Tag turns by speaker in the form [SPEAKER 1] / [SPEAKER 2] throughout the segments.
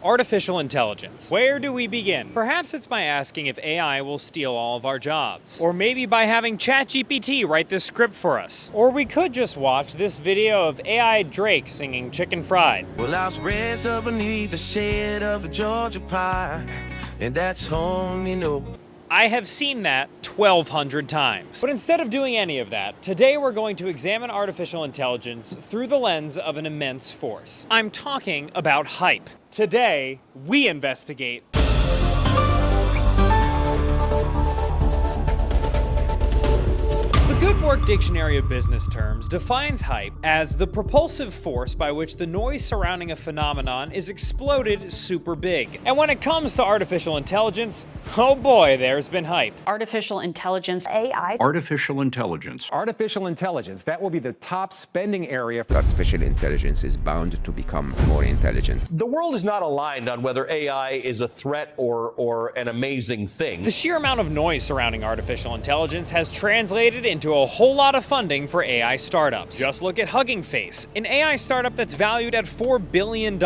[SPEAKER 1] Artificial intelligence. Where do we begin? Perhaps it's by asking if AI will steal all of our jobs. Or maybe by having ChatGPT write this script for us. Or we could just watch this video of AI Drake singing Chicken Fried.
[SPEAKER 2] Well, I was raised up beneath the shade of a Georgia pie, and that's home, you know.
[SPEAKER 1] I have seen that 1,200 times. But instead of doing any of that, today we're going to examine artificial intelligence through the lens of an immense force. I'm talking about hype. Today, we investigate Good Work Dictionary of Business Terms defines hype as the propulsive force by which the noise surrounding a phenomenon is exploded super big. And when it comes to artificial intelligence, oh boy, there's been hype.
[SPEAKER 3] Artificial intelligence.
[SPEAKER 4] AI.
[SPEAKER 5] Artificial intelligence.
[SPEAKER 6] Artificial intelligence, that will be the top spending area.
[SPEAKER 7] Artificial intelligence is bound to become more intelligent.
[SPEAKER 8] The world is not aligned on whether AI is a threat or an amazing thing.
[SPEAKER 1] The sheer amount of noise surrounding artificial intelligence has translated into a whole lot of funding for AI startups. Just look at Hugging Face, an AI startup that's valued at $4 billion,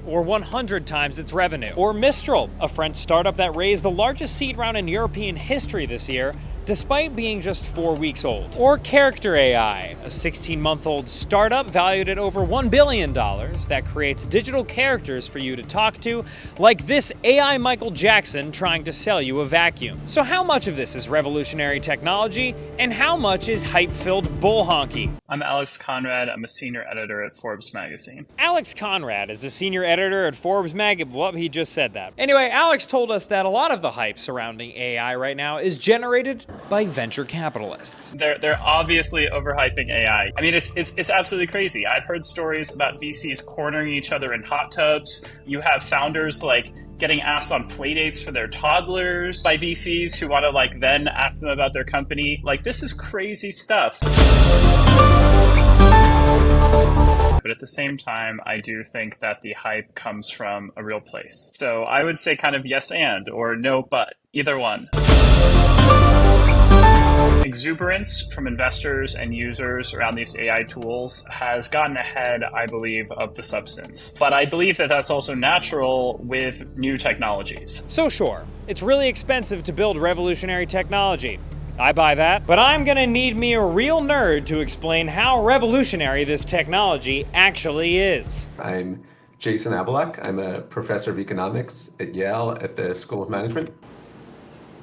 [SPEAKER 1] or 100 times its revenue. Or Mistral, a French startup that raised the largest seed round in European history this year, despite being just 4 weeks old. Or Character AI, a 16-month-old startup valued at over $1 billion that creates digital characters for you to talk to, like this AI Michael Jackson trying to sell you a vacuum. So how much of this is revolutionary technology, and how much is hype-filled bull honky?
[SPEAKER 9] I'm Alex Konrad. I'm a senior editor at Forbes magazine.
[SPEAKER 1] Alex Konrad is a senior editor at Forbes magazine. Well, he just said that. Anyway, Alex told us that a lot of the hype surrounding AI right now is generated by venture capitalists.
[SPEAKER 9] They're obviously overhyping AI. I mean, it's absolutely crazy. I've heard stories about VCs cornering each other in hot tubs. You have founders like getting asked on playdates for their toddlers by VCs who want to then ask them about their company. This is crazy stuff. But at the same time, I do think that the hype comes from a real place. So I would say kind of yes and, or no but, either one. Exuberance from investors and users around these AI tools has gotten ahead, I believe, of the substance. But I believe that that's also natural with new technologies.
[SPEAKER 1] So sure, it's really expensive to build revolutionary technology. I buy that, but I'm gonna need me a real nerd to explain how revolutionary this technology actually is.
[SPEAKER 10] I'm Jason Abaluck. I'm a professor of economics at Yale at the School of Management.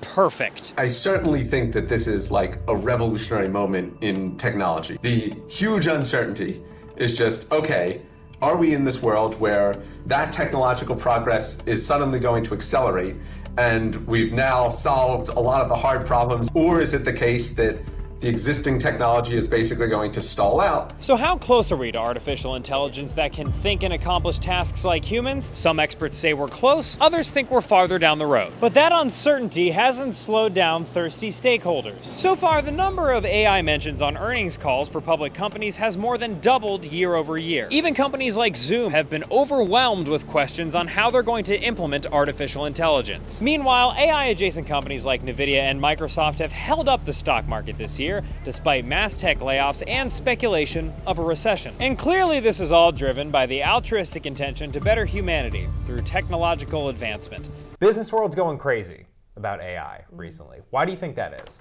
[SPEAKER 1] Perfect.
[SPEAKER 10] I certainly think that this is like a revolutionary moment in technology. The huge uncertainty is just, okay, are we in this world where that technological progress is suddenly going to accelerate and we've now solved a lot of the hard problems? Or is it the case that the existing technology is basically going to stall out?
[SPEAKER 1] So how close are we to artificial intelligence that can think and accomplish tasks like humans? Some experts say we're close, others think we're farther down the road. But that uncertainty hasn't slowed down thirsty stakeholders. So far, the number of AI mentions on earnings calls for public companies has more than doubled year over year. Even companies like Zoom have been overwhelmed with questions on how they're going to implement artificial intelligence. Meanwhile, AI-adjacent companies like Nvidia and Microsoft have held up the stock market this year, despite mass tech layoffs and speculation of a recession. And clearly this is all driven by the altruistic intention to better humanity through technological advancement.
[SPEAKER 6] Business world's going crazy about AI recently. Why do you think that is?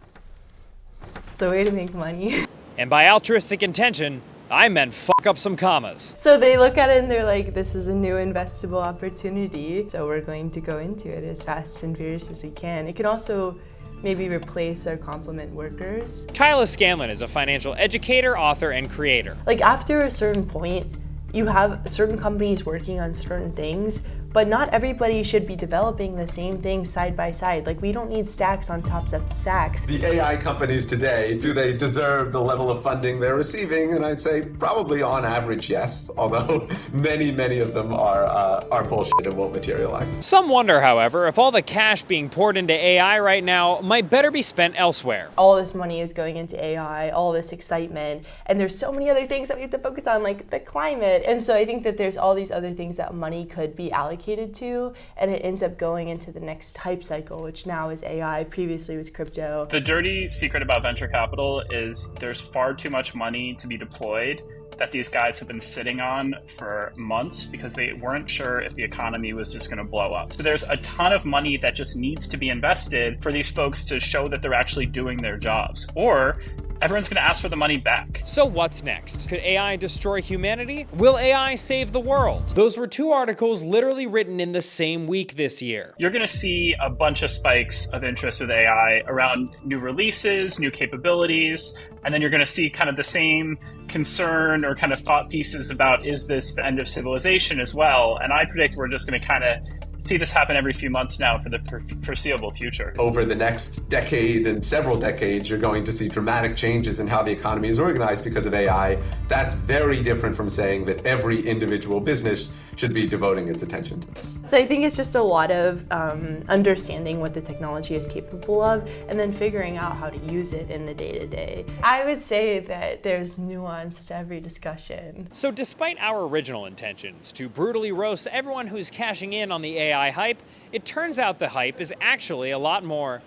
[SPEAKER 4] It's a way to make money.
[SPEAKER 1] And by altruistic intention, I meant fuck up some commas.
[SPEAKER 4] So they look at it and they're like, this is a new investable opportunity, so we're going to go into it as fast and furious as we can. It can also maybe replace or complement workers.
[SPEAKER 1] Kyla Scanlon is a financial educator, author, and creator.
[SPEAKER 4] After a certain point, you have certain companies working on certain things, but not everybody should be developing the same thing side by side. We don't need stacks on tops of stacks.
[SPEAKER 10] The AI companies today, do they deserve the level of funding they're receiving? And I'd say probably on average, yes, although many of them are bullshit and won't materialize.
[SPEAKER 1] Some wonder, however, if all the cash being poured into AI right now might better be spent elsewhere.
[SPEAKER 4] All this money is going into AI, all this excitement, and there's so many other things that we have to focus on, like the climate. And so I think that there's all these other things that money could be allocated to, and it ends up going into the next hype cycle, which now is AI, previously was crypto.
[SPEAKER 9] The dirty secret about venture capital is there's far too much money to be deployed that these guys have been sitting on for months because they weren't sure if the economy was just going to blow up. So there's a ton of money that just needs to be invested for these folks to show that they're actually doing their jobs, or everyone's going to ask for the money back.
[SPEAKER 1] So what's next? Could AI destroy humanity? Will AI save the world? Those were two articles literally written in the same week this year.
[SPEAKER 9] You're going to see a bunch of spikes of interest with AI around new releases, new capabilities, and then you're going to see kind of the same concern or kind of thought pieces about, is this the end of civilization as well? And I predict we're just going to kind of see this happen every few months now for the foreseeable future.
[SPEAKER 10] Over the next decade and several decades, you're going to see dramatic changes in how the economy is organized because of AI. That's very different from saying that every individual business should be devoting its attention to this.
[SPEAKER 4] So I think it's just a lot of understanding what the technology is capable of and then figuring out how to use it in the day-to-day. I would say that there's nuance to every discussion.
[SPEAKER 1] So despite our original intentions to brutally roast everyone who's cashing in on the AI hype, it turns out the hype is actually a lot more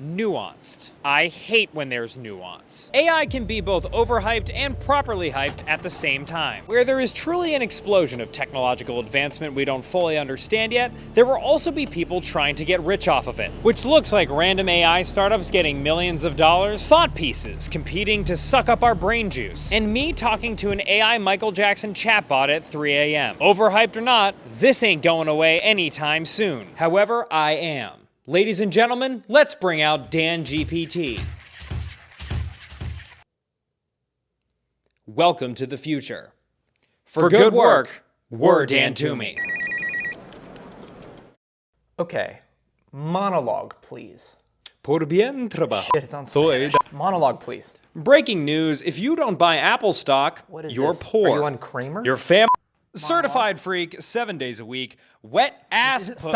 [SPEAKER 1] nuanced. I hate when there's nuance. AI can be both overhyped and properly hyped at the same time. Where there is truly an explosion of technological advancement we don't fully understand yet, there will also be people trying to get rich off of it, which looks like random AI startups getting millions of dollars, thought pieces competing to suck up our brain juice, and me talking to an AI Michael Jackson chatbot at 3 a.m. Overhyped or not, this ain't going away anytime soon. However, I am. Ladies and gentlemen, let's bring out Dan GPT. Welcome to the future. For good work, we're Dan Toomey.
[SPEAKER 6] Okay, monologue, please.
[SPEAKER 1] Por bien trabajo.
[SPEAKER 6] Shit, it's on Spanish. Monologue, please.
[SPEAKER 1] Breaking news, if you don't buy Apple stock,
[SPEAKER 6] What is
[SPEAKER 1] you're
[SPEAKER 6] this?
[SPEAKER 1] poor.
[SPEAKER 6] Are you on Kramer?
[SPEAKER 1] Your certified freak, 7 days a week, wet ass.
[SPEAKER 6] Stop.